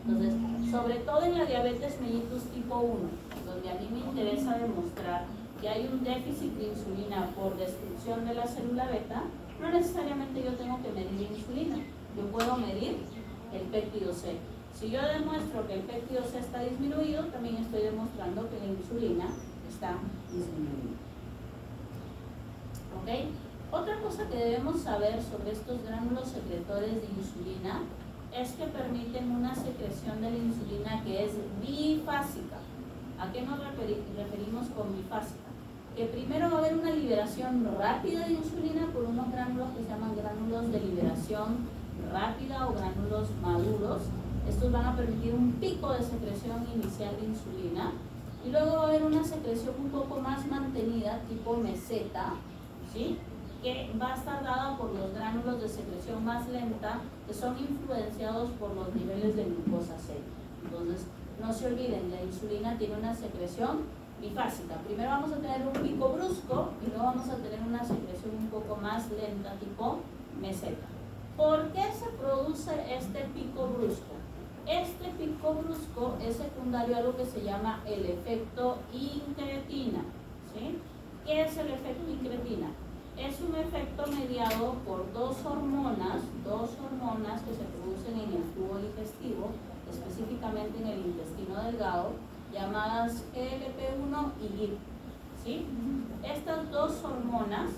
Entonces, sobre todo en la diabetes mellitus tipo 1, donde a mí me interesa demostrar que hay un déficit de insulina por destrucción de la célula beta, no necesariamente yo tengo que medir insulina, yo puedo medir el péptido C. Si yo demuestro que el péptido C está disminuido, también estoy demostrando que la insulina está disminuida. ¿Ok? Otra cosa que debemos saber sobre estos gránulos secretores de insulina es que permiten una secreción de la insulina que es bifásica. ¿A qué nos referimos con bifásica? Que primero va a haber una liberación rápida de insulina por unos gránulos que se llaman gránulos de liberación rápida o gránulos maduros. Estos van a permitir un pico de secreción inicial de insulina y luego va a haber una secreción un poco más mantenida, tipo meseta, ¿sí?, que va a estar dada por los gránulos de secreción más lenta, que son influenciados por los niveles de glucosa sérica. Entonces, no se olviden, la insulina tiene una secreción bifásica. Primero vamos a tener un pico brusco y luego vamos a tener una secreción un poco más lenta, tipo meseta. ¿Por qué se produce este pico brusco? Este pico brusco es secundario a lo que se llama el efecto incretina, ¿sí? ¿Qué es el efecto incretina? Es un efecto mediado por dos hormonas que se producen en el tubo digestivo, específicamente en el intestino delgado, llamadas GLP-1 y GIP, ¿sí? Estas dos hormonas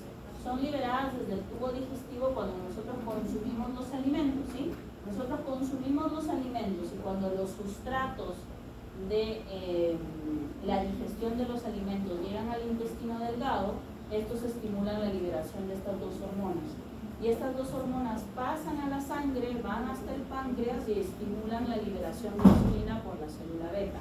son liberadas desde el tubo digestivo cuando nosotros consumimos los alimentos, ¿sí? Nosotros consumimos los alimentos y cuando los sustratos de la digestión de los alimentos llegan al intestino delgado, estos estimulan la liberación de estas dos hormonas. Y estas dos hormonas pasan a la sangre, van hasta el páncreas y estimulan la liberación de insulina por la célula beta.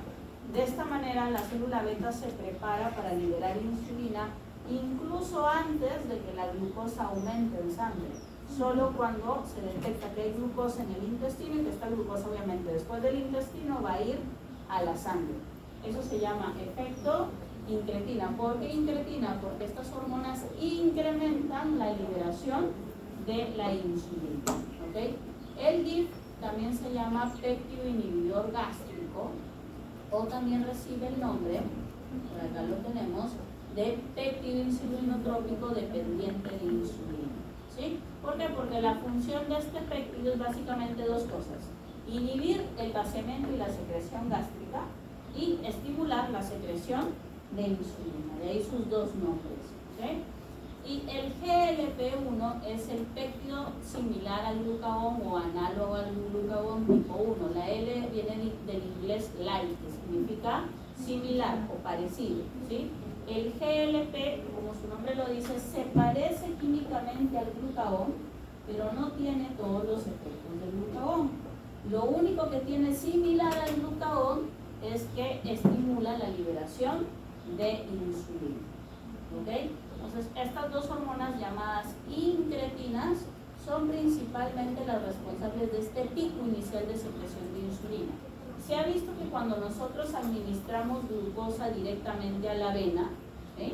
De esta manera, la célula beta se prepara para liberar insulina incluso antes de que la glucosa aumente en sangre. Solo cuando se detecta que hay glucosa en el intestino y que esta glucosa obviamente después del intestino va a ir a la sangre. Eso se llama efecto incretina. ¿Por qué incretina? Porque estas hormonas incrementan la liberación de la insulina. ¿Okay? El GIP también se llama péptido inhibidor gástrico o también recibe el nombre, por acá lo tenemos, de péptido insulinotrópico dependiente de insulina. ¿Sí? ¿Por qué? Porque la función de este péptido es básicamente dos cosas: inhibir el vaciamiento y la secreción gástrica y estimular la secreción de insulina, de ahí sus dos nombres. ¿Okay? Y el GLP-1 es el péptido similar al glucagón o análogo al glucagón tipo 1. La L viene del inglés like, que significa similar o parecido, ¿sí? El GLP, como su nombre lo dice, se parece químicamente al glucagón, pero no tiene todos los efectos del glucagón. Lo único que tiene similar al glucagón es que estimula la liberación de insulina. ¿Okay? Entonces, estas dos hormonas llamadas incretinas son principalmente las responsables de este pico inicial de secreción de insulina. Se ha visto que cuando nosotros administramos glucosa directamente a la vena, ¿sí?,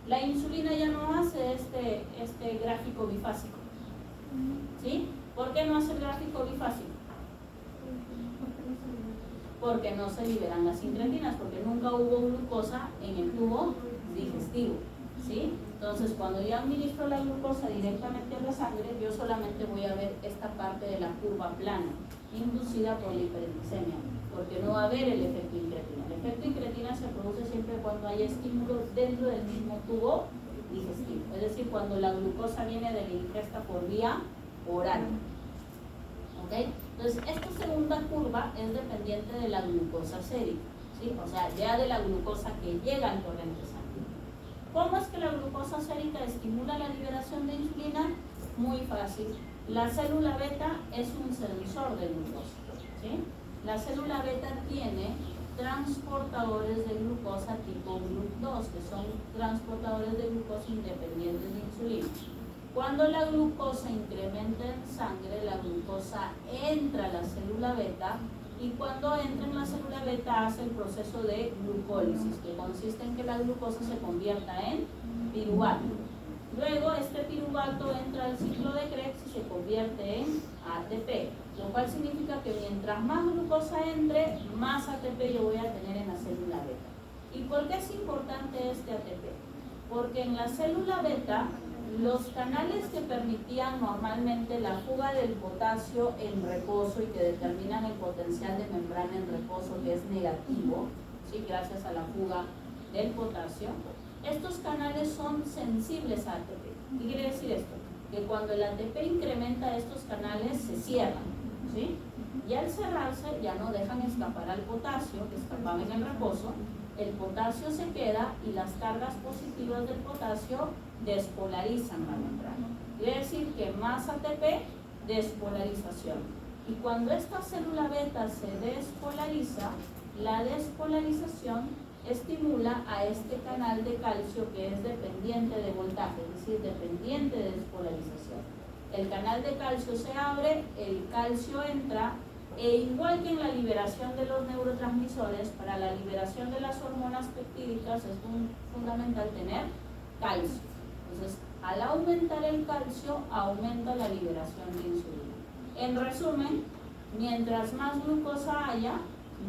la insulina ya no hace este gráfico bifásico. ¿Sí? ¿Por qué no hace el gráfico bifásico? Porque no se liberan las incretinas, porque nunca hubo glucosa en el tubo digestivo. ¿Sí? Entonces, cuando yo administro la glucosa directamente a la sangre, yo solamente voy a ver esta parte de la curva plana, inducida por la hiperglicemia, porque no va a haber el efecto incretina. El efecto incretina se produce siempre cuando hay estímulo dentro del mismo tubo digestivo, es decir, cuando la glucosa viene de la ingesta por vía oral. ¿Okay? Entonces, esta segunda curva es dependiente de la glucosa sérica, ¿sí? O sea, ya de la glucosa que llega al torrente sanguíneo. ¿Cómo es que la glucosa sérica estimula la liberación de insulina? Muy fácil. La célula beta es un sensor de glucosa, ¿sí? La célula beta tiene transportadores de glucosa tipo GLUT2, que son transportadores de glucosa independientes de insulina. Cuando la glucosa incrementa en sangre, la glucosa entra a la célula beta y cuando entra en la célula beta hace el proceso de glucólisis, que consiste en que la glucosa se convierta en piruvato. Luego este piruvato piruvato entra al ciclo de Krebs y se convierte en ATP, lo cual significa que mientras más glucosa entre, más ATP yo voy a tener en la célula beta. ¿Y por qué es importante este ATP? Porque en la célula beta, los canales que permitían normalmente la fuga del potasio en reposo y que determinan el potencial de membrana en reposo, que es negativo, ¿sí? Gracias a la fuga del potasio, estos canales son sensibles a ATP. ¿Qué quiere decir esto? Que cuando el ATP incrementa, estos canales se cierran, ¿sí? Y al cerrarse ya no dejan escapar al potasio, que escapaba en el reposo. El potasio se queda y las cargas positivas del potasio despolarizan la membrana. Quiere decir que más ATP, despolarización. Y cuando esta célula beta se despolariza, la despolarización estimula a este canal de calcio que es dependiente de voltaje, es decir, dependiente de despolarización. El canal de calcio se abre, el calcio entra, e igual que en la liberación de los neurotransmisores, para la liberación de las hormonas peptídicas es fundamental tener calcio. Entonces, al aumentar el calcio, aumenta la liberación de insulina. En resumen, mientras más glucosa haya,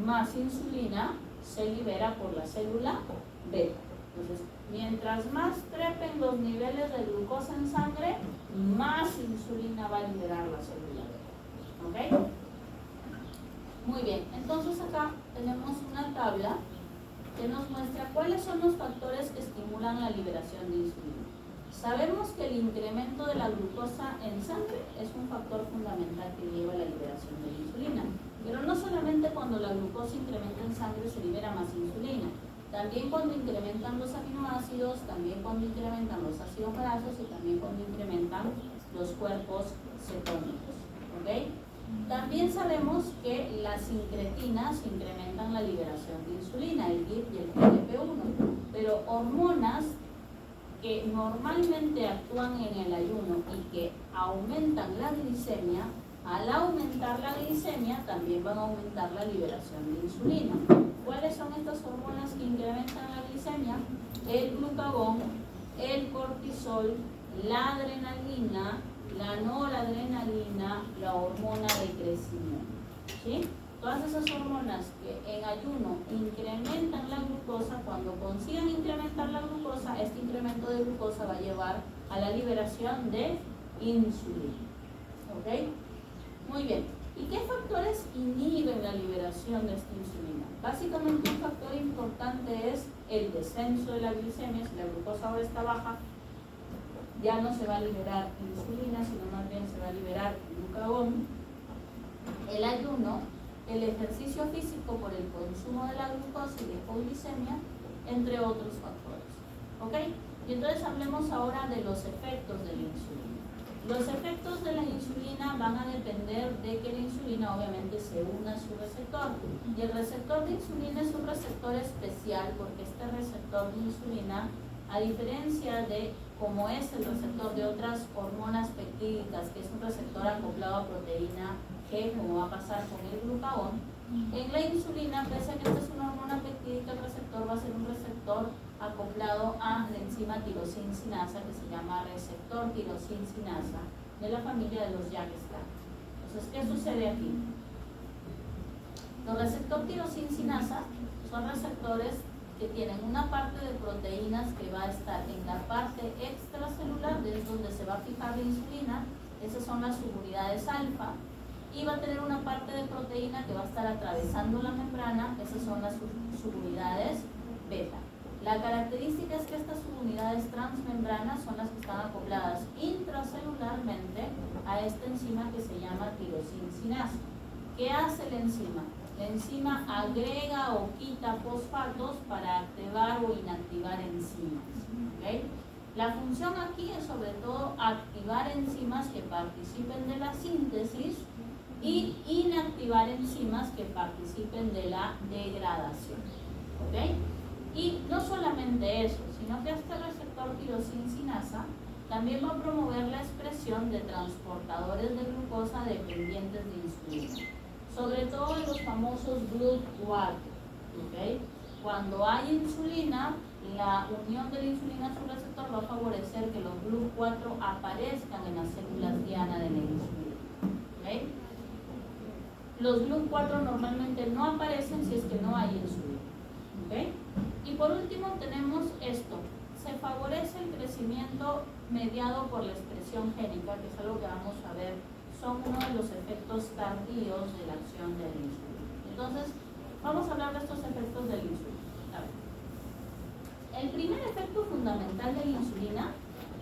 más insulina se libera por la célula beta. Entonces, mientras más trepen los niveles de glucosa en sangre, más insulina va a liberar la célula beta. ¿Ok? Muy bien, entonces acá tenemos una tabla que nos muestra cuáles son los factores que estimulan la liberación de insulina. Sabemos que el incremento de la glucosa en sangre es un factor fundamental que lleva a la liberación de la insulina. Pero no solamente cuando la glucosa incrementa en sangre se libera más insulina, también cuando incrementan los aminoácidos, también cuando incrementan los ácidos grasos y también cuando incrementan los cuerpos cetónicos. ¿Ok? También sabemos que las incretinas incrementan la liberación de insulina, el GIP y el GLP-1, pero hormonas que normalmente actúan en el ayuno y que aumentan la glicemia, al aumentar la glicemia también van a aumentar la liberación de insulina. ¿Cuáles son estas hormonas que incrementan la glicemia? El glucagón, el cortisol, la adrenalina, la noradrenalina, la hormona de crecimiento. ¿Sí? Todas esas hormonas que en ayuno incrementan la glucosa, cuando consigan incrementar la glucosa, este incremento de glucosa va a llevar a la liberación de insulina. ¿Ok? Muy bien. ¿Y qué factores inhiben la liberación de esta insulina? Básicamente un factor importante es el descenso de la glicemia. Si la glucosa ahora está baja, ya no se va a liberar insulina, sino más bien se va a liberar glucagón. El ayuno, el ejercicio físico por el consumo de la glucosa y la hipoglicemia, entre otros factores. ¿Ok? Y entonces hablemos ahora de los efectos de la insulina. Los efectos de la insulina van a depender de que la insulina obviamente se una a su receptor. Y el receptor de insulina es un receptor especial porque este receptor de insulina, a diferencia de como es el receptor de otras hormonas peptídicas, que es un receptor acoplado a proteína G, como va a pasar con el glucagón, en la insulina, pese a que esta es una hormona peptídica, el receptor va a ser un receptor acoplado a la enzima tirosincinasa, que se llama receptor tirosincinasa, de la familia de los YAG-STAT. Entonces, ¿qué sucede aquí? Los receptor tirosincinasa son receptores que tienen una parte de proteínas que va a estar en la parte extracelular, es donde se va a fijar la insulina. Esas son las subunidades alfa, y va a tener una parte de proteína que va a estar atravesando la membrana. Esas son las subunidades beta. La característica es que estas subunidades transmembranas son las que están acopladas intracelularmente a esta enzima que se llama tirosincinasa. ¿Qué hace la enzima? La enzima agrega o quita fosfatos para activar o inactivar enzimas. ¿Okay? La función aquí es sobre todo activar enzimas que participen de la síntesis y inactivar enzimas que participen de la degradación. ¿Okay? Y no solamente eso, sino que este receptor tirosincinasa también va a promover la expresión de transportadores de glucosa dependientes de insulina, sobre todo en los famosos GLUT4. ¿Okay? Cuando hay insulina, la unión de la insulina a su receptor receptor va a favorecer que los GLUT4 aparezcan en las células diana de la insulina. ¿Okay? Los GLUT4 normalmente no aparecen si es que no hay insulina. ¿Okay? Y por último tenemos esto. Se favorece el crecimiento mediado por la expresión génica, que es algo que vamos a ver, son uno de los efectos tardíos de la acción de la insulina. Entonces, vamos a hablar de estos efectos de la insulina. A ver. El primer efecto fundamental de la insulina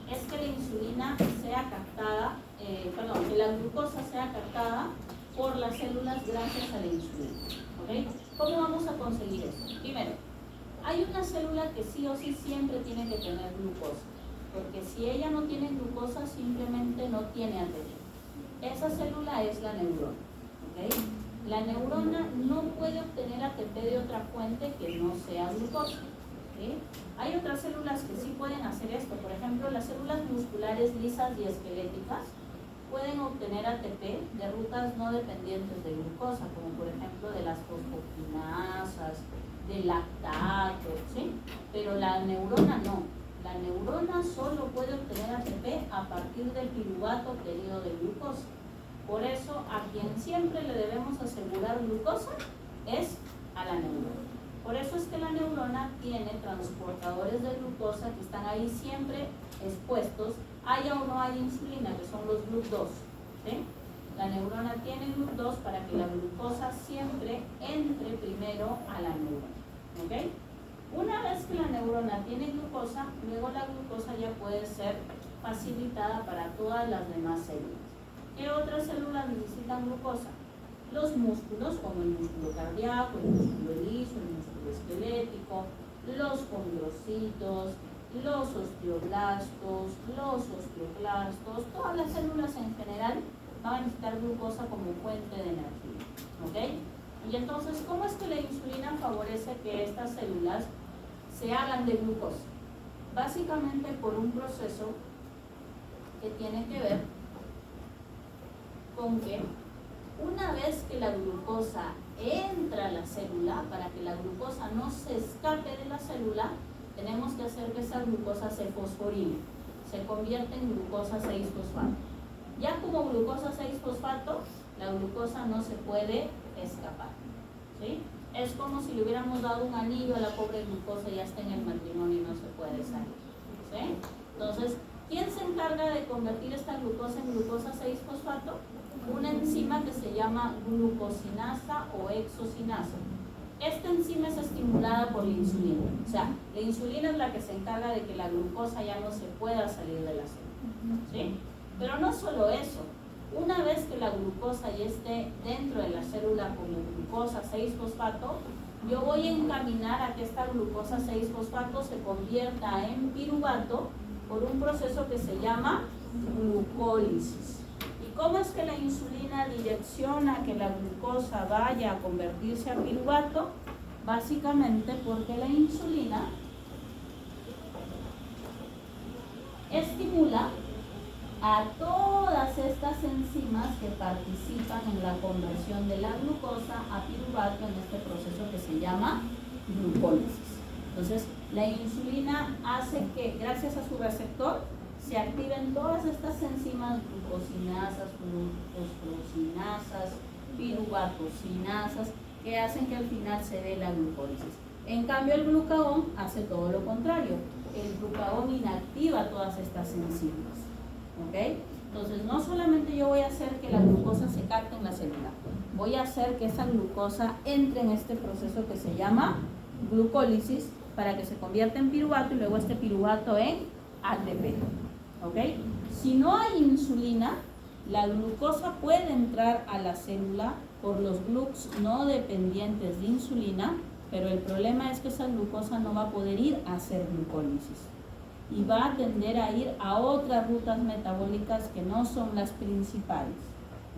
es que la insulina sea captada, que la glucosa sea captada por las células gracias a la insulina. ¿Okay? ¿Cómo vamos a conseguir esto? Primero, hay una célula que sí o sí siempre tiene que tener glucosa, porque si ella no tiene glucosa simplemente no tiene ATP. Esa célula es la neurona. ¿Okay? La neurona no puede obtener ATP de otra fuente que no sea glucosa. ¿Okay? Hay otras células que sí pueden hacer esto, por ejemplo las células musculares lisas y esqueléticas pueden obtener ATP de rutas no dependientes de glucosa, como por ejemplo de las fosfokinasas, de lactato, ¿sí? Pero la neurona no. La neurona solo puede obtener ATP a partir del piruvato obtenido de glucosa. Por eso, a quien siempre le debemos asegurar glucosa es a la neurona. Por eso es que la neurona tiene transportadores de glucosa que están ahí siempre expuestos, haya o no haya insulina, que son los GLUT2. ¿Sí? La neurona tiene GLUT2 para que la glucosa siempre entre primero a la neurona. ¿Okay? Una vez que la neurona tiene glucosa, luego la glucosa ya puede ser facilitada para todas las demás células. ¿Qué otras células necesitan glucosa? Los músculos, como el músculo cardíaco, el músculo liso, el músculo esquelético, los condrocitos, los osteoblastos, los osteoclastos, todas las células en general van a necesitar glucosa como fuente de energía. ¿Okay? Y entonces, ¿cómo es que la insulina favorece que estas células se hagan de glucosa? Básicamente por un proceso que tiene que ver con que una vez que la glucosa entra a la célula, para que la glucosa no se escape de la célula, tenemos que hacer que esa glucosa se fosforile, se convierte en glucosa 6-fosfato. Ya como glucosa 6-fosfato, la glucosa no se puede escapar. ¿Sí? Es como si le hubiéramos dado un anillo a la pobre glucosa y ya está en el matrimonio y no se puede salir. ¿Sí? Entonces, ¿quién se encarga de convertir esta glucosa en glucosa 6-fosfato? Una enzima que se llama glucosinasa o exosinasa. Esta enzima es estimulada por la insulina. O sea, la insulina es la que se encarga de que la glucosa ya no se pueda salir de la célula. ¿Sí? Pero no solo eso. Una vez que la glucosa ya esté dentro de la célula como glucosa 6-fosfato, yo voy a encaminar a que esta glucosa 6-fosfato se convierta en piruvato por un proceso que se llama glucólisis. ¿Y cómo es que la insulina direcciona que la glucosa vaya a convertirse a piruvato? Básicamente porque la insulina estimula a todas estas enzimas que participan en la conversión de la glucosa a piruvato en este proceso que se llama glucólisis. Entonces, la insulina hace que, gracias a su receptor, se activen todas estas enzimas glucosinasas, fosforosinasas, piruvatosinasas, que hacen que al final se dé la glucólisis. En cambio, el glucagón hace todo lo contrario. El glucagón inactiva todas estas enzimas. ¿Okay? Entonces, no solamente yo voy a hacer que la glucosa se capte en la célula, voy a hacer que esa glucosa entre en este proceso que se llama glucólisis para que se convierta en piruvato y luego este piruvato en ATP. ¿Okay? Si no hay insulina, la glucosa puede entrar a la célula por los GLUTs no dependientes de insulina, pero el problema es que esa glucosa no va a poder ir a hacer glucólisis y va a tender a ir a otras rutas metabólicas que no son las principales.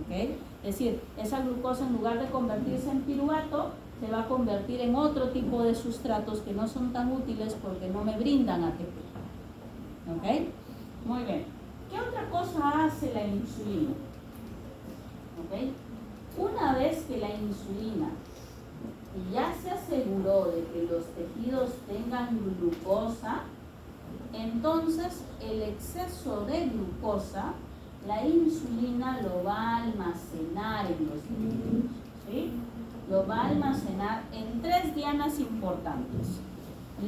¿Okay? Es decir, esa glucosa en lugar de convertirse en piruvato, se va a convertir en otro tipo de sustratos que no son tan útiles porque no me brindan ATP. ¿Ok? Muy bien. ¿Qué otra cosa hace la insulina? ¿Ok? Una vez que la insulina ya se aseguró de que los tejidos tengan glucosa, Entonces, el exceso de glucosa, la insulina lo va a almacenar en los líquidos, ¿sí? Lo va a almacenar en 3 dianas importantes: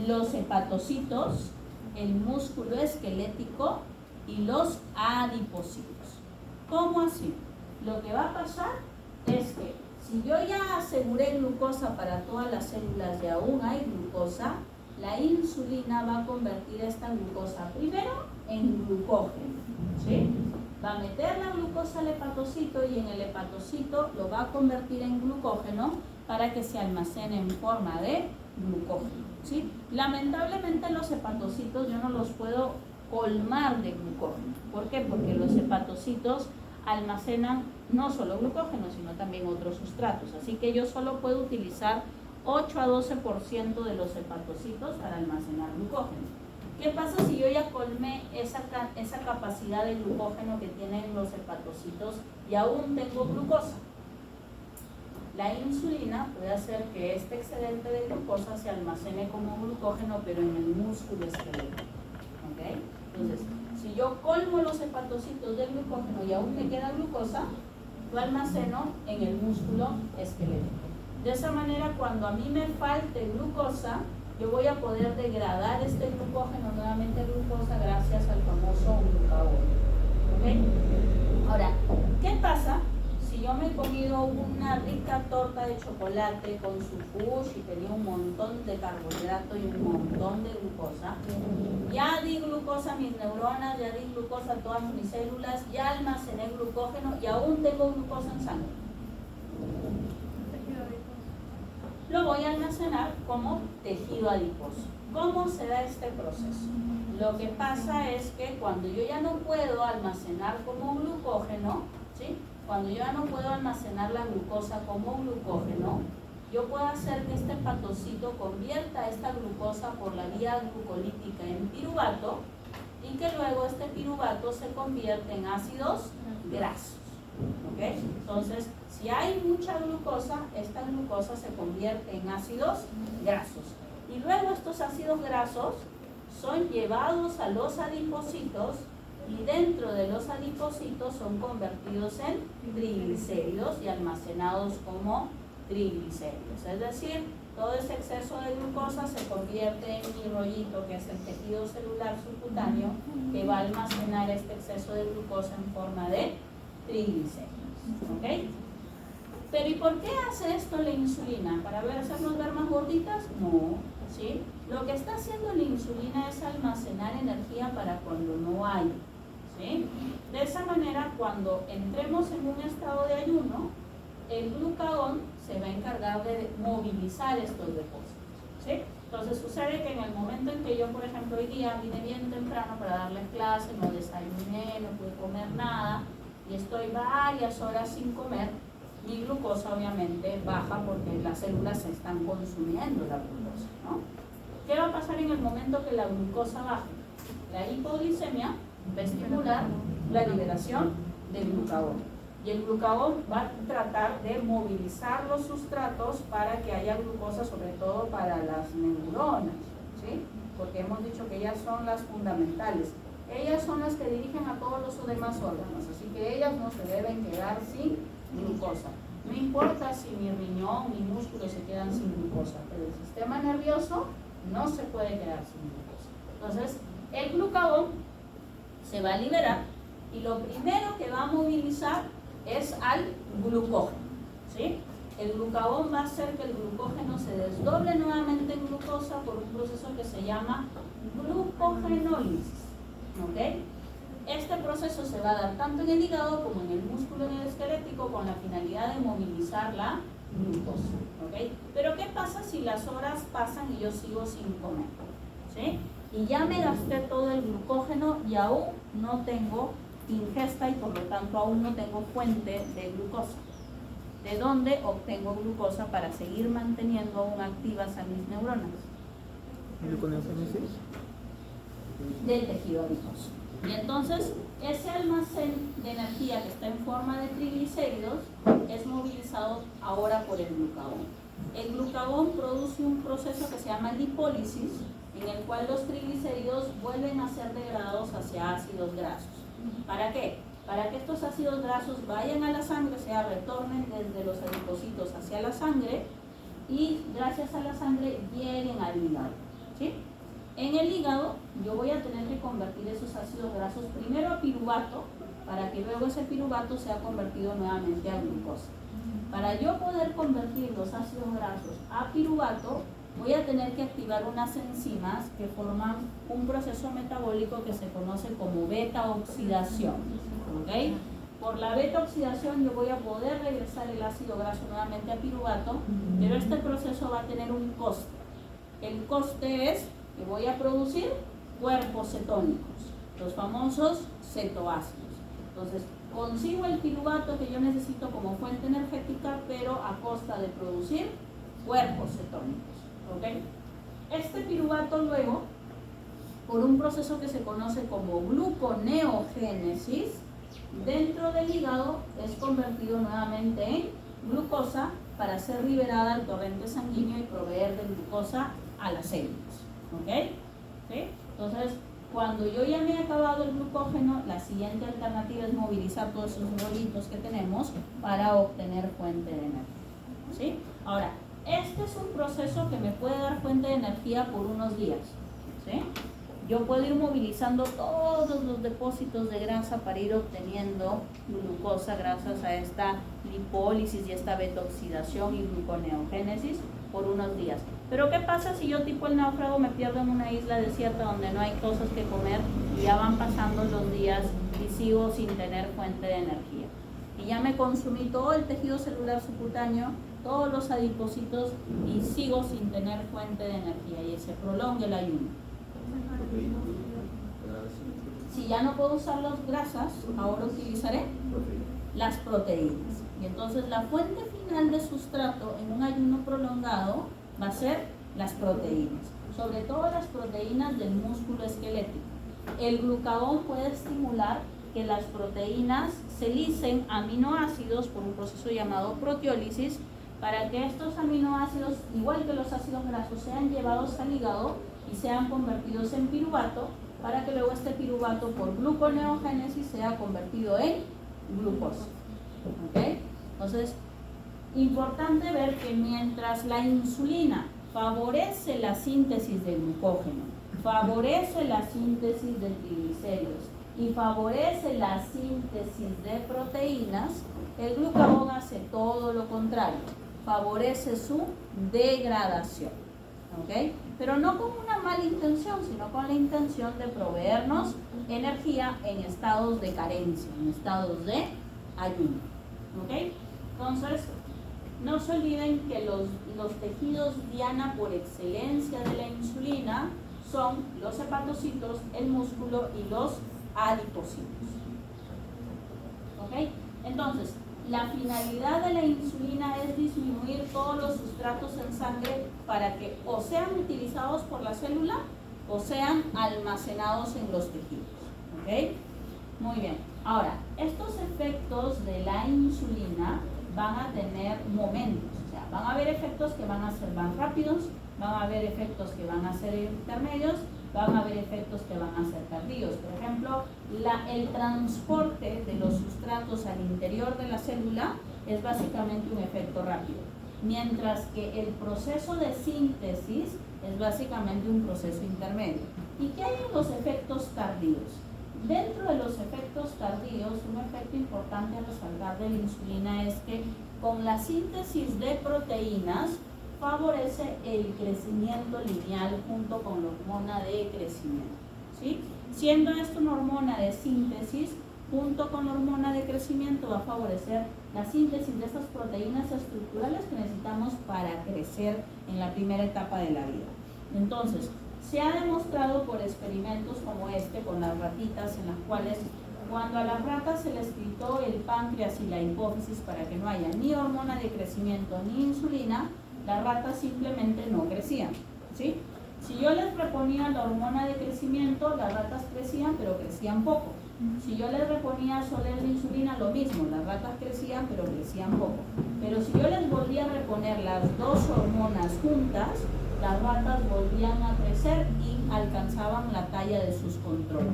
los hepatocitos, el músculo esquelético y los adipocitos. ¿Cómo así? Lo que va a pasar es que si yo ya aseguré glucosa para todas las células y aún hay glucosa, la insulina va a convertir esta glucosa primero en glucógeno, ¿sí? Va a meter la glucosa al hepatocito y en el hepatocito lo va a convertir en glucógeno para que se almacene en forma de glucógeno, ¿sí? Lamentablemente los hepatocitos yo no los puedo colmar de glucógeno. ¿Por qué? Porque los hepatocitos almacenan no solo glucógeno, sino también otros sustratos. Así que yo solo puedo utilizar 8 a 12% de los hepatocitos para almacenar glucógeno. ¿Qué pasa si yo ya colmé esa capacidad de glucógeno que tienen los hepatocitos y aún tengo glucosa? La insulina puede hacer que este excedente de glucosa se almacene como glucógeno, pero en el músculo esquelético. ¿Okay? Entonces, si yo colmo los hepatocitos de glucógeno y aún me queda glucosa, lo almaceno en el músculo esquelético. De esa manera, cuando a mí me falte glucosa, yo voy a poder degradar este glucógeno nuevamente a glucosa gracias al famoso glucagón. ¿Okay? Ahora, ¿qué pasa si yo me he comido una rica torta de chocolate con su fush y tenía un montón de carbohidrato y un montón de glucosa? Ya di glucosa a mis neuronas, ya di glucosa a todas mis células, ya almacené glucógeno y aún tengo glucosa en sangre. Lo voy a almacenar como tejido adiposo. ¿Cómo se da este proceso? Lo que pasa es que cuando yo ya no puedo almacenar como glucógeno, ¿sí? Cuando yo ya no puedo almacenar la glucosa como glucógeno, yo puedo hacer que este hepatocito convierta esta glucosa por la vía glucolítica en piruvato y que luego este piruvato se convierte en ácidos grasos. ¿Okay? Entonces, si hay mucha glucosa, esta glucosa se convierte en ácidos grasos. Y luego estos ácidos grasos son llevados a los adipocitos y dentro de los adipocitos son convertidos en triglicéridos y almacenados como triglicéridos. Es decir, todo ese exceso de glucosa se convierte en mi rollito, que es el tejido celular subcutáneo, que va a almacenar este exceso de glucosa en forma de triglicéridos. ¿Okay? Pero ¿y por qué hace esto la insulina? ¿Para hacernos ver más gorditas? No, ¿sí? Lo que está haciendo la insulina es almacenar energía para cuando no hay, ¿sí? De esa manera, cuando entremos en un estado de ayuno, el glucagón se va a encargar de movilizar estos depósitos, ¿sí? Entonces sucede que en el momento en que yo, por ejemplo, hoy día vine bien temprano para darles clase, no desayuné, no pude comer nada, y estoy varias horas sin comer, mi glucosa obviamente baja porque las células se están consumiendo la glucosa, ¿no? ¿Qué va a pasar en el momento que la glucosa baje? La hipoglicemia va a estimular la liberación del glucagón. Y el glucagón va a tratar de movilizar los sustratos para que haya glucosa, sobre todo para las neuronas, ¿sí? Porque hemos dicho que ellas son las fundamentales. Ellas son las que dirigen a todos los demás órganos, así que ellas no se deben quedar sin glucosa. No importa si mi riñón, mi músculo se quedan sin glucosa, pero el sistema nervioso no se puede quedar sin glucosa. Entonces, el glucagón se va a liberar y lo primero que va a movilizar es al glucógeno, ¿sí? El glucagón va a hacer que el glucógeno se desdoble nuevamente en glucosa por un proceso que se llama glucogenólisis. ¿Okay? Este proceso se va a dar tanto en el hígado como en el músculo en el esquelético con la finalidad de movilizar la glucosa. ¿Okay? Pero ¿qué pasa si las horas pasan y yo sigo sin comer? ¿Sí? Y ya me gasté todo el glucógeno y aún no tengo ingesta y por lo tanto aún no tengo fuente de glucosa. ¿De dónde obtengo glucosa para seguir manteniendo aún activas a mis neuronas? Del tejido adiposo. Y entonces ese almacén de energía que está en forma de triglicéridos es movilizado ahora por el glucagón. El glucagón produce un proceso que se llama lipólisis en el cual los triglicéridos vuelven a ser degradados hacia ácidos grasos. ¿Para qué? Para que estos ácidos grasos vayan a la sangre, o sea, retornen desde los adipocitos hacia la sangre y gracias a la sangre lleguen al hígado, ¿sí? En el hígado yo voy a tener que convertir esos ácidos grasos primero a piruvato para que luego ese piruvato sea convertido nuevamente a glucosa. Para yo poder convertir los ácidos grasos a piruvato, voy a tener que activar unas enzimas que forman un proceso metabólico que se conoce como beta-oxidación. ¿Okay? Por la beta-oxidación yo voy a poder regresar el ácido graso nuevamente a piruvato, pero este proceso va a tener un coste. El coste es que voy a producir cuerpos cetónicos, los famosos cetoácidos. Entonces, consigo el piruvato que yo necesito como fuente energética, pero a costa de producir cuerpos cetónicos. ¿Okay? Este piruvato luego, por un proceso que se conoce como gluconeogénesis, dentro del hígado es convertido nuevamente en glucosa para ser liberada al torrente sanguíneo y proveer de glucosa a las células. ¿Okay? ¿Sí? Entonces, cuando yo ya me he acabado el glucógeno, la siguiente alternativa es movilizar todos esos bolitos que tenemos para obtener fuente de energía. ¿Sí? Ahora, este es un proceso que me puede dar fuente de energía por unos días. ¿Sí? Yo puedo ir movilizando todos los depósitos de grasa para ir obteniendo glucosa gracias a esta lipólisis y esta beta-oxidación y gluconeogénesis por unos días. Pero ¿qué pasa si yo tipo el náufrago me pierdo en una isla desierta donde no hay cosas que comer y ya van pasando los días y sigo sin tener fuente de energía? Y ya me consumí todo el tejido celular subcutáneo, todos los adipocitos y sigo sin tener fuente de energía y se prolonga el ayuno. Si ya no puedo usar las grasas, ahora utilizaré las proteínas. Y entonces la fuente final de sustrato en un ayuno prolongado va a ser las proteínas, sobre todo las proteínas del músculo esquelético. El glucagón puede estimular que las proteínas se lisen aminoácidos por un proceso llamado proteólisis para que estos aminoácidos, igual que los ácidos grasos, sean llevados al hígado y sean convertidos en piruvato para que luego este piruvato por gluconeogénesis sea convertido en glucosa. ¿Okay? Entonces, importante ver que mientras la insulina favorece la síntesis de glucógeno, favorece la síntesis de triglicéridos y favorece la síntesis de proteínas, el glucagón hace todo lo contrario, favorece su degradación. ¿Okay? Pero no con una mala intención, sino con la intención de proveernos energía en estados de carencia, en estados de ayuno. ¿Okay? Entonces, no se olviden que los tejidos diana por excelencia de la insulina son los hepatocitos, el músculo y los adipocitos. ¿Okay? Entonces, la finalidad de la insulina es disminuir todos los sustratos en sangre para que o sean utilizados por la célula o sean almacenados en los tejidos. ¿Okay? Muy bien. Ahora, estos efectos de la insulina van a tener momentos. O sea, van a haber efectos que van a ser más rápidos, van a haber efectos que van a ser intermedios, van a haber efectos que van a ser tardíos. Por ejemplo, el transporte de los sustratos al interior de la célula es básicamente un efecto rápido, mientras que el proceso de síntesis es básicamente un proceso intermedio. ¿Y qué hay en los efectos tardíos? Dentro de los efectos tardíos, un efecto importante a resaltar de la insulina es que con la síntesis de proteínas favorece el crecimiento lineal junto con la hormona de crecimiento, ¿sí? Siendo esto una hormona de síntesis, junto con la hormona de crecimiento va a favorecer la síntesis de estas proteínas estructurales que necesitamos para crecer en la primera etapa de la vida. Entonces, se ha demostrado por experimentos como este con las ratitas, en las cuales cuando a las ratas se les quitó el páncreas y la hipófisis para que no haya ni hormona de crecimiento ni insulina, las ratas simplemente no crecían, ¿sí? Si yo les reponía la hormona de crecimiento, las ratas crecían, pero crecían poco. Si yo les reponía solo la insulina, lo mismo, las ratas crecían, pero crecían poco. Pero si yo les volvía a reponer las dos hormonas juntas, las ratas volvían a crecer y alcanzaban la talla de sus controles.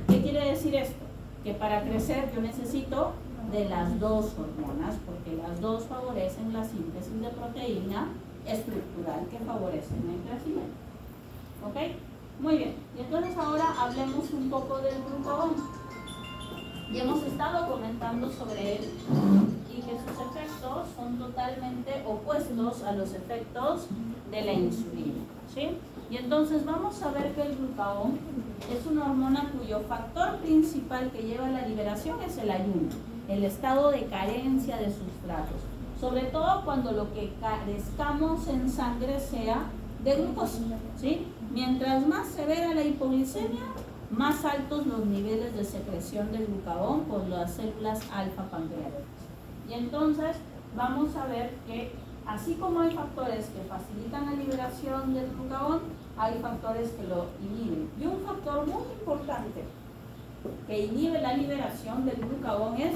¿Qué quiere decir esto? Que para crecer yo necesito de las dos hormonas, porque las dos favorecen la síntesis de proteína estructural que favorecen el crecimiento. ¿Ok? Muy bien. Y entonces ahora hablemos un poco del glucagón. Ya hemos estado comentando sobre él y que sus efectos son totalmente opuestos a los efectos de la insulina, ¿sí? Y entonces vamos a ver que el glucagón es una hormona cuyo factor principal que lleva a la liberación es el ayuno, el estado de carencia de sustratos, sobre todo cuando lo que carezcamos en sangre sea de glucosa, ¿sí? Mientras más severa la hipoglicemia, más altos los niveles de secreción de glucagón por las células alfa pancreáticas. Y entonces vamos a ver que así como hay factores que facilitan la liberación del glucagón, hay factores que lo inhiben. Y un factor muy importante que inhibe la liberación del glucagón es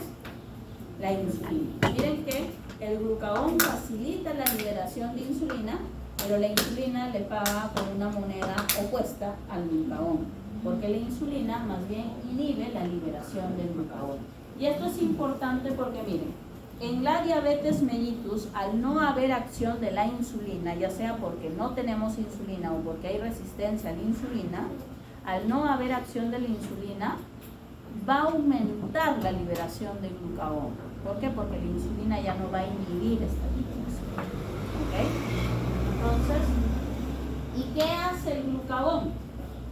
la insulina. Miren que el glucagón facilita la liberación de insulina, pero la insulina le paga con una moneda opuesta al glucagón, porque la insulina más bien inhibe la liberación del glucagón. Y esto es importante porque miren, en la diabetes mellitus, al no haber acción de la insulina, ya sea porque no tenemos insulina o porque hay resistencia a la insulina, al no haber acción de la insulina, va a aumentar la liberación del glucagón. ¿Por qué? Porque la insulina ya no va a inhibir esta liberación. ¿Ok? Entonces, ¿y qué hace el glucagón?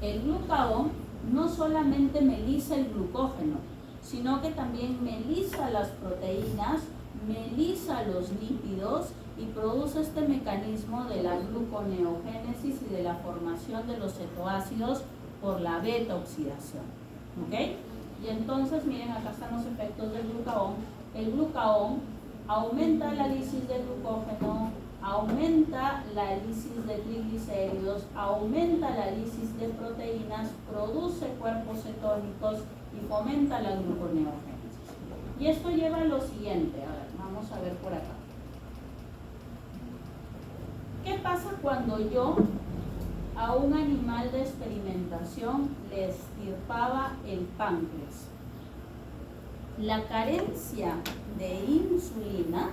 El glucagón no solamente melisa el glucógeno, sino que también melisa las proteínas, melisa los lípidos y produce este mecanismo de la gluconeogénesis y de la formación de los cetoácidos por la beta-oxidación. ¿Ok? Y entonces, miren, acá están los efectos del glucagón. El glucagón aumenta la lisis de glucógeno, aumenta la lisis de triglicéridos, aumenta la lisis de proteínas, produce cuerpos cetónicos y fomenta la gluconeogénesis. Y esto lleva a lo siguiente, a ver, vamos a ver por acá. ¿Qué pasa cuando yo a un animal de experimentación le extirpaba el páncreas? La carencia de insulina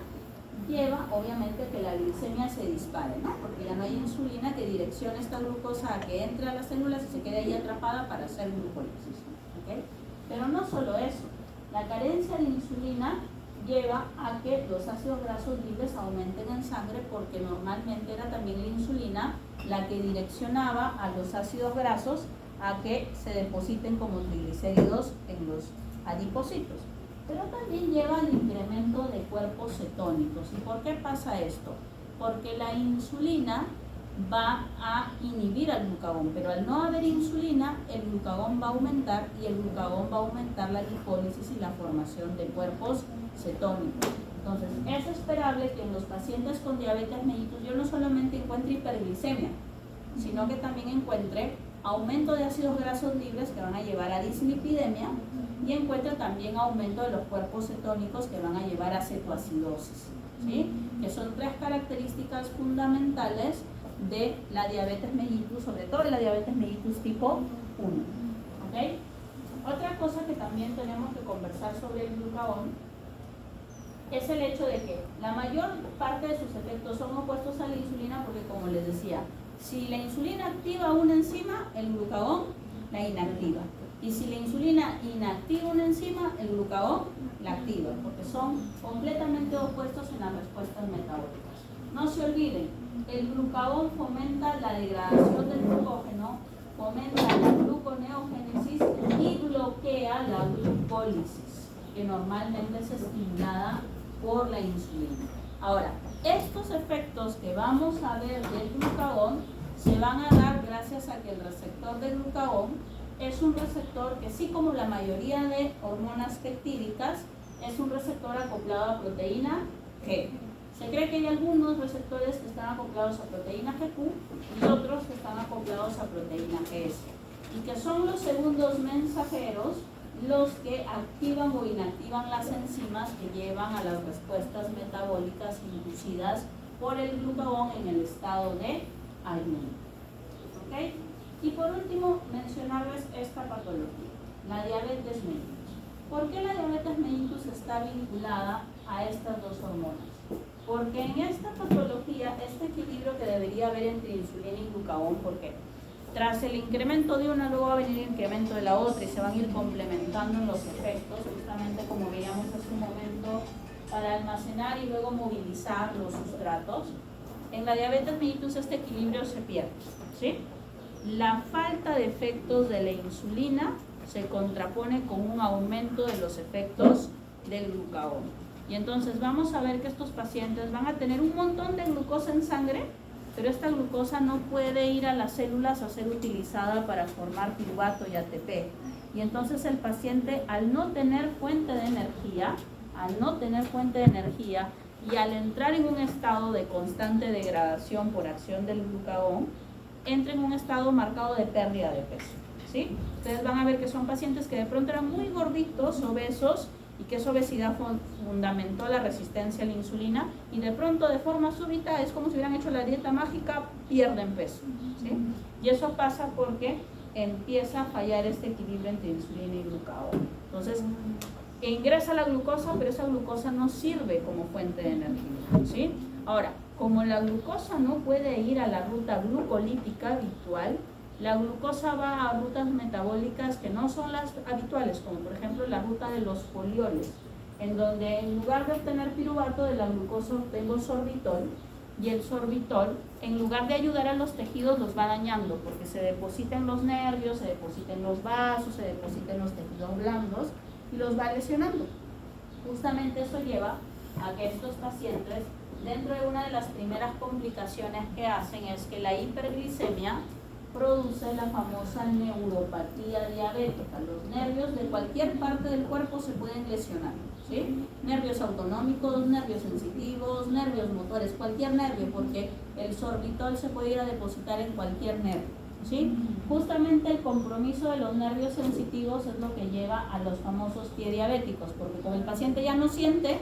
lleva obviamente que la glicemia se dispare, ¿no? Porque ya no hay insulina que direccione esta glucosa a que entre a las células y se quede ahí atrapada para hacer glucólisis, ¿ok? Pero no solo eso, la carencia de insulina lleva a que los ácidos grasos libres aumenten en sangre, porque normalmente era también la insulina la que direccionaba a los ácidos grasos a que se depositen como triglicéridos en los adipocitos. Pero también lleva al incremento de cuerpos cetónicos. ¿Y por qué pasa esto? Porque la insulina va a inhibir al glucagón, pero al no haber insulina, el glucagón va a aumentar y el glucagón va a aumentar la lipólisis y la formación de cuerpos cetónicos. Entonces, es esperable que en los pacientes con diabetes mellitus yo no solamente encuentre hiperglicemia, sino que también encuentre aumento de ácidos grasos libres que van a llevar a dislipidemia, y encuentre también aumento de los cuerpos cetónicos que van a llevar a cetoacidosis, ¿sí? Que son tres características fundamentales de la diabetes mellitus, sobre todo de la diabetes mellitus tipo 1. ¿Okay? Otra cosa que también tenemos que conversar sobre el glucagón es el hecho de que la mayor parte de sus efectos son opuestos a la insulina, porque como les decía, si la insulina activa una enzima, el glucagón la inactiva. Y si la insulina inactiva una enzima, el glucagón la activa, porque son completamente opuestos en las respuestas metabólicas. No se olviden, el glucagón fomenta la degradación del glucógeno, fomenta la gluconeogénesis y bloquea la glucólisis, que normalmente es estimulada por la insulina. Ahora, estos efectos que vamos a ver del glucagón se van a dar gracias a que el receptor del glucagón es un receptor que, así como la mayoría de hormonas peptídicas, es un receptor acoplado a proteína G. Se cree que hay algunos receptores que están acoplados a proteína GQ y otros que están acoplados a proteína GS, y que son los segundos mensajeros los que activan o inactivan las enzimas que llevan a las respuestas metabólicas inducidas por el glucagón en el estado de hay mellitus. ¿Ok? Y por último, mencionarles esta patología, la diabetes mellitus. ¿Por qué la diabetes mellitus está vinculada a estas dos hormonas? Porque en esta patología, este equilibrio que debería haber entre insulina y glucagón, porque tras el incremento de una, luego va a venir el incremento de la otra y se van a ir complementando en los efectos, justamente como veíamos hace un momento, para almacenar y luego movilizar los sustratos. En la diabetes mellitus este equilibrio se pierde, ¿sí? La falta de efectos de la insulina se contrapone con un aumento de los efectos del glucagón. Y entonces vamos a ver que estos pacientes van a tener un montón de glucosa en sangre, pero esta glucosa no puede ir a las células a ser utilizada para formar piruvato y ATP. Y entonces el paciente, al no tener fuente de energía, y al entrar en un estado de constante degradación por acción del glucagón, entra en un estado marcado de pérdida de peso, ¿sí? Ustedes van a ver que son pacientes que de pronto eran muy gorditos, obesos, y que esa obesidad fundamentó la resistencia a la insulina, y de pronto de forma súbita es como si hubieran hecho la dieta mágica, pierden peso, ¿sí? Y eso pasa porque empieza a fallar este equilibrio entre insulina y glucagón. Entonces ingresa la glucosa, pero esa glucosa no sirve como fuente de energía, ¿sí? Ahora, como la glucosa no puede ir a la ruta glucolítica habitual, la glucosa va a rutas metabólicas que no son las habituales, como por ejemplo la ruta de los folioles, en donde en lugar de obtener piruvato de la glucosa obtengo sorbitol, y el sorbitol, en lugar de ayudar a los tejidos, los va dañando, porque se deposita en los nervios, se deposita en los vasos, se deposita en los tejidos blandos y los va lesionando. Justamente eso lleva a que estos pacientes, dentro de una de las primeras complicaciones que hacen es que la hiperglicemia produce la famosa neuropatía diabética. Los nervios de cualquier parte del cuerpo se pueden lesionar, ¿sí? Nervios autonómicos, nervios sensitivos, nervios motores, cualquier nervio, porque el sorbitol se puede ir a depositar en cualquier nervio, ¿sí? Justamente el compromiso de los nervios sensitivos es lo que lleva a los famosos pie diabéticos, porque como el paciente ya no siente,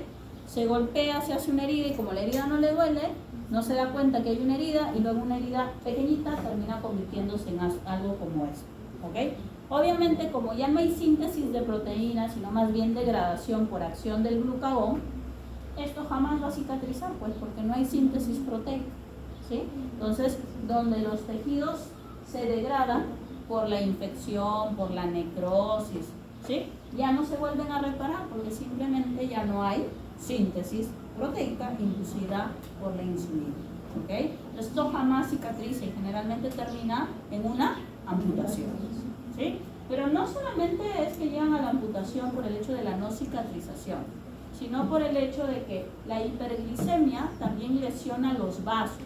se golpea, se hace una herida, y como la herida no le duele, no se da cuenta que hay una herida, y luego una herida pequeñita termina convirtiéndose en algo como eso, ¿ok? Obviamente, como ya no hay síntesis de proteínas, sino más bien degradación por acción del glucagón, esto jamás va a cicatrizar, pues, porque no hay síntesis proteica, ¿sí? Entonces, donde los tejidos se degradan por la infección, por la necrosis, ¿sí? Ya no se vuelven a reparar, porque simplemente ya no hay síntesis proteica inducida por la insulina, ¿ok? Esto jamás cicatriza y generalmente termina en una amputación, ¿sí? Pero no solamente es que llegan a la amputación por el hecho de la no cicatrización, sino por el hecho de que la hiperglicemia también lesiona los vasos.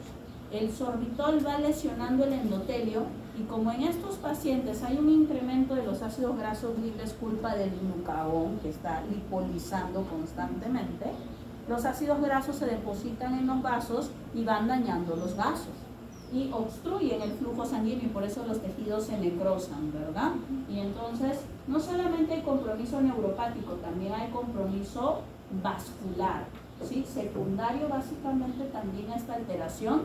El sorbitol va lesionando el endotelio, y como en estos pacientes hay un incremento de los ácidos grasos libres culpa del glucagón que está lipolizando constantemente, los ácidos grasos se depositan en los vasos y van dañando los vasos y obstruyen el flujo sanguíneo, y por eso los tejidos se necrosan, ¿verdad? Y entonces no solamente hay compromiso neuropático, también hay compromiso vascular, ¿sí? Secundario básicamente también a esta alteración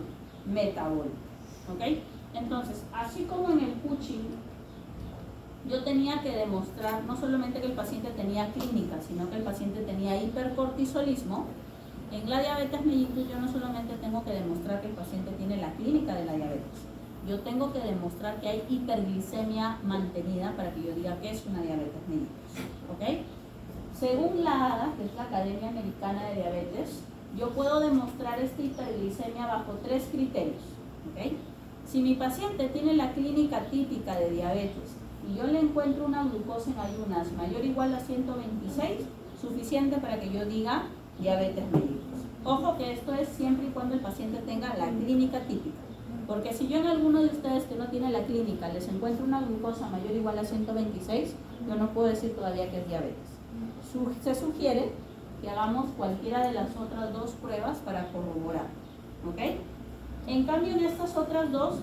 metabólica, ¿ok? Entonces, así como en el Cushing, yo tenía que demostrar no solamente que el paciente tenía clínica, sino que el paciente tenía hipercortisolismo. En la diabetes mellitus yo no solamente tengo que demostrar que el paciente tiene la clínica de la diabetes, yo tengo que demostrar que hay hiperglicemia mantenida para que yo diga que es una diabetes mellitus, ¿ok? Según la ADA, que es la Academia Americana de Diabetes, yo puedo demostrar esta hiperglicemia bajo 3 criterios, ¿ok? Si mi paciente tiene la clínica típica de diabetes y yo le encuentro una glucosa en ayunas mayor o igual a 126, suficiente para que yo diga diabetes mellitus. Ojo que esto es siempre y cuando el paciente tenga la clínica típica, porque si yo en alguno de ustedes que no tiene la clínica les encuentro una glucosa mayor o igual a 126, yo no puedo decir todavía que es diabetes. Se sugiere que hagamos cualquiera de las otras 2 pruebas para corroborar, ¿ok? En cambio, en estas otras 2,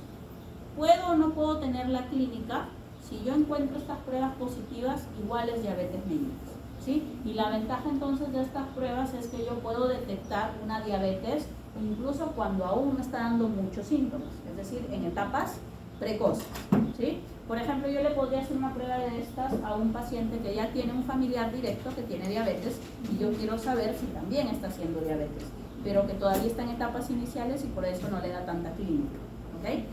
puedo o no puedo tener la clínica. Si yo encuentro estas pruebas positivas, igual es diabetes mellitus, ¿sí? Y la ventaja entonces de estas pruebas es que yo puedo detectar una diabetes incluso cuando aún no está dando muchos síntomas, es decir, en etapas precoces, ¿sí? Por ejemplo, yo le podría hacer una prueba de estas a un paciente que ya tiene un familiar directo que tiene diabetes y yo quiero saber si también está haciendo diabetes, pero que todavía está en etapas iniciales y por eso no le da tanta clínica, ¿ok?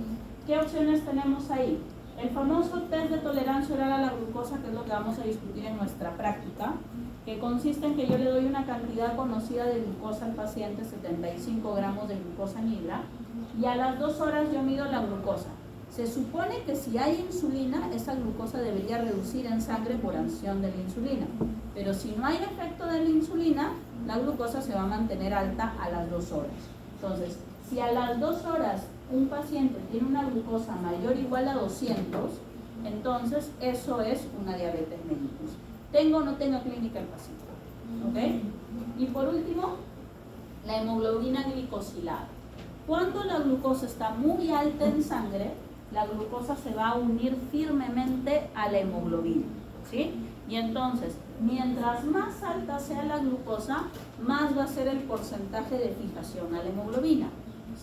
¿Qué opciones tenemos ahí? El famoso test de tolerancia oral a la glucosa, que es lo que vamos a discutir en nuestra práctica, que consiste en que yo le doy una cantidad conocida de glucosa al paciente, 75 gramos de glucosa en libra, y a las 2 horas yo mido la glucosa. Se supone que si hay insulina, esa glucosa debería reducir en sangre por acción de la insulina, pero si no hay efecto de la insulina, la glucosa se va a mantener alta a las 2 horas. Entonces, si a las 2 horas un paciente tiene una glucosa mayor o igual a 200, entonces eso es una diabetes mellitus. Tengo o no tengo clínica el paciente, ¿ok? Y por último, la hemoglobina glicosilada. Cuando la glucosa está muy alta en sangre, la glucosa se va a unir firmemente a la hemoglobina, ¿sí? Y entonces, mientras más alta sea la glucosa, más va a ser el porcentaje de fijación a la hemoglobina.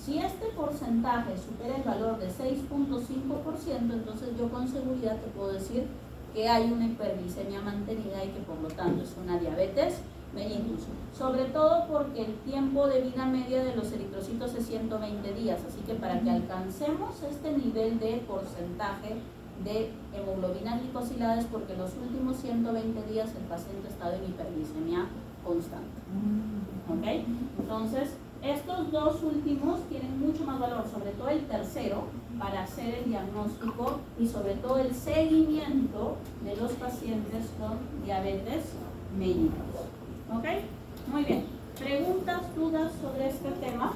Si este porcentaje supera el valor de 6.5%, entonces yo con seguridad te puedo decir que hay una hiperglicemia mantenida y que por lo tanto es una diabetes mellitus. Sobre todo porque el tiempo de vida media de los eritrocitos es 120 días, así que para que alcancemos este nivel de porcentaje de hemoglobina glicosilada es porque en los últimos 120 días el paciente ha estado en hiperglicemia constante. ¿Ok? Entonces, estos dos últimos tienen mucho más valor, sobre todo el tercero, para hacer el diagnóstico y sobre todo el seguimiento de los pacientes con diabetes mellitus. ¿Ok? Muy bien. ¿Preguntas, dudas sobre este tema?